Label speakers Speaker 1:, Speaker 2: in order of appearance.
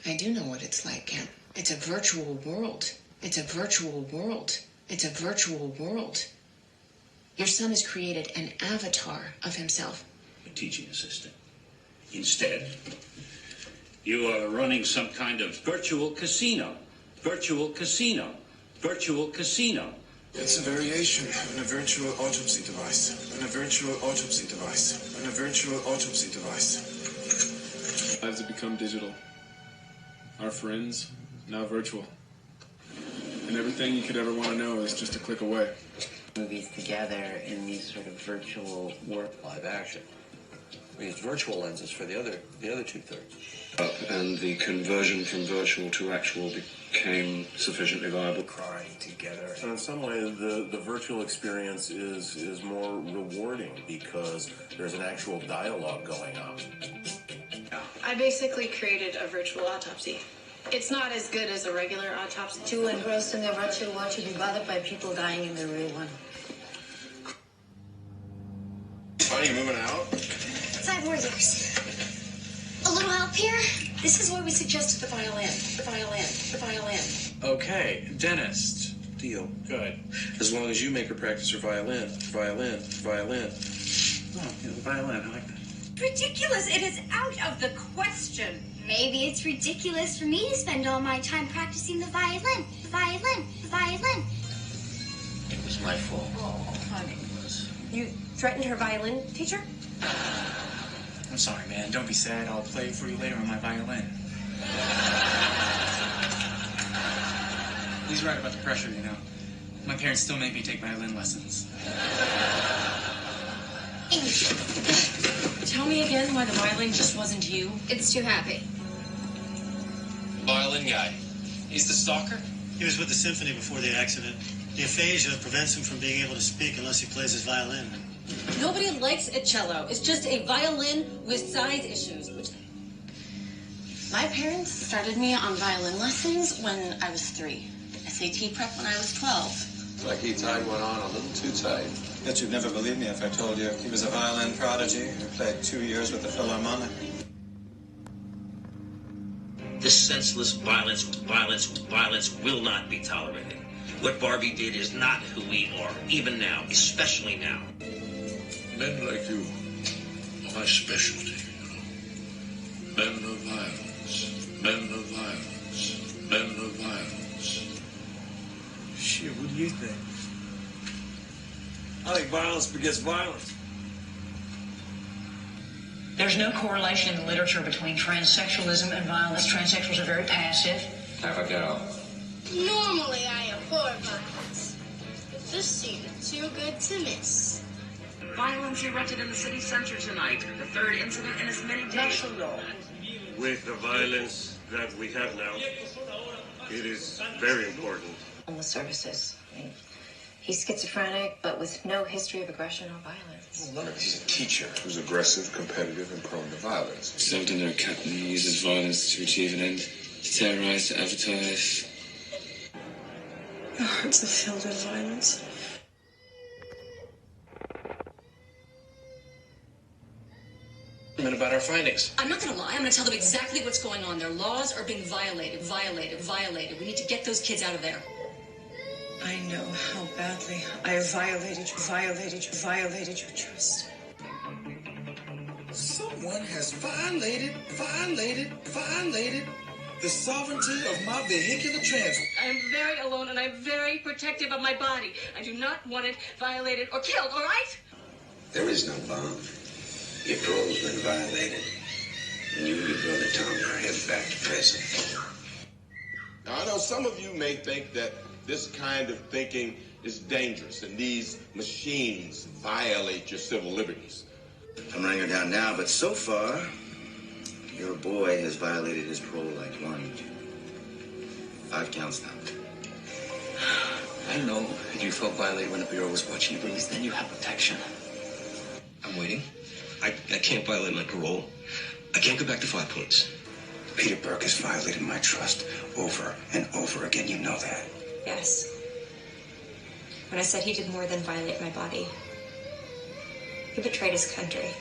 Speaker 1: I do know what it's like, Ken. It's a virtual world. It's a virtual world. It's a virtual world. Your son has created an avatar of himself.
Speaker 2: A teaching assistant. Instead, you are running some kind of virtual casino. Virtual casino. Virtual casino.
Speaker 3: It's a variation on a virtual autopsy device. On a virtual autopsy device. On a virtual autopsy device.
Speaker 4: Lives have become digital. Our friends, now virtual. And everything you could ever want to know is just a click away.
Speaker 5: Movies together in these sort of virtual work.
Speaker 6: Live action. We used virtual lenses for the other two-thirds.
Speaker 7: And the conversion from virtual to actual became sufficiently viable.
Speaker 6: Crying together.
Speaker 8: So in some ways, the virtual experience is more rewarding because there's an actual dialogue going on.
Speaker 9: I basically created a virtual autopsy. It's not as good as a regular autopsy.
Speaker 10: Too engrossed in their virtual world to be bothered by people dying in the real one.
Speaker 3: Are you moving out?
Speaker 10: 5 more years. A little help here? This is why we suggested the violin. The violin. The violin.
Speaker 11: Okay, dentist.
Speaker 6: Deal.
Speaker 11: Good.
Speaker 6: As long as you make her practice her violin. Violin. Violin.
Speaker 11: Oh, yeah, the violin. I like that.
Speaker 12: Ridiculous. It is out of the question.
Speaker 10: Maybe it's ridiculous for me to spend all my time practicing the violin. Violin. Violin.
Speaker 5: It was my fault.
Speaker 12: Oh, honey. You threatened her violin teacher?
Speaker 11: I'm sorry, man. Don't be sad. I'll play it for you later on my violin. He's right about the pressure, you know. My parents still make me take violin lessons.
Speaker 12: Tell me again why the violin just wasn't you.
Speaker 9: It's too happy.
Speaker 11: Violin guy. He's the stalker?
Speaker 13: He was with the symphony before the accident. The aphasia prevents him from being able to speak unless he plays his violin.
Speaker 12: Nobody likes a cello. It's just a violin with size issues.
Speaker 9: My parents started me on violin lessons when I was 3. SAT prep when I was 12.
Speaker 6: Like he tied one on a little too tight.
Speaker 3: Bet you'd never believe me if I told you he was a violin prodigy who played 2 years with the Philharmonic.
Speaker 2: This senseless violence will not be tolerated. What Barbie did is not who we are, even now, especially now.
Speaker 7: Men like you are my specialty, Men of violence. Men of violence. Men of violence.
Speaker 13: Shit, what do you think? I think violence begets violence.
Speaker 12: There's no correlation in the literature between transsexualism and violence. Transsexuals are very passive.
Speaker 6: Have a go.
Speaker 9: Normally I abhor violence, but this seemed too good to miss.
Speaker 12: Violence erupted in the city center tonight. The 3rd incident in as many days.
Speaker 8: With the violence that we have now, it is very important.
Speaker 10: On the services. He's schizophrenic, but with no history of aggression or violence.
Speaker 7: Well, he's a teacher who's aggressive, competitive, and prone to violence.
Speaker 4: Served under a captain who uses violence to achieve an end, to terrorize, to advertise.
Speaker 12: Our hearts are filled with violence.
Speaker 11: About our findings.
Speaker 12: I'm not going to lie. I'm going to tell them exactly what's going on. Their laws are being violated. We need to get those kids out of there.
Speaker 9: I know how badly I have violated your trust.
Speaker 3: Someone has violated the sovereignty of my vehicular transit.
Speaker 12: I'm very alone and I'm very protective of my body. I do not want it violated or killed, all right?
Speaker 2: There is no bond. Your parole's been violated. And you and your brother Tommy are headed back to prison.
Speaker 8: Now, I know some of you may think that this kind of thinking is dangerous and these machines violate your civil liberties.
Speaker 2: I'm running her down now, but so far, your boy has violated his parole like 5 counts now.
Speaker 11: I know that you felt violated when the Bureau was watching you, but at least then you have protection.
Speaker 2: I'm waiting. I can't violate my parole. I can't go back to 5 points. Peter Burke has violated my trust over and over again. You know that.
Speaker 9: Yes. When I said he did more than violate my body, he betrayed his country.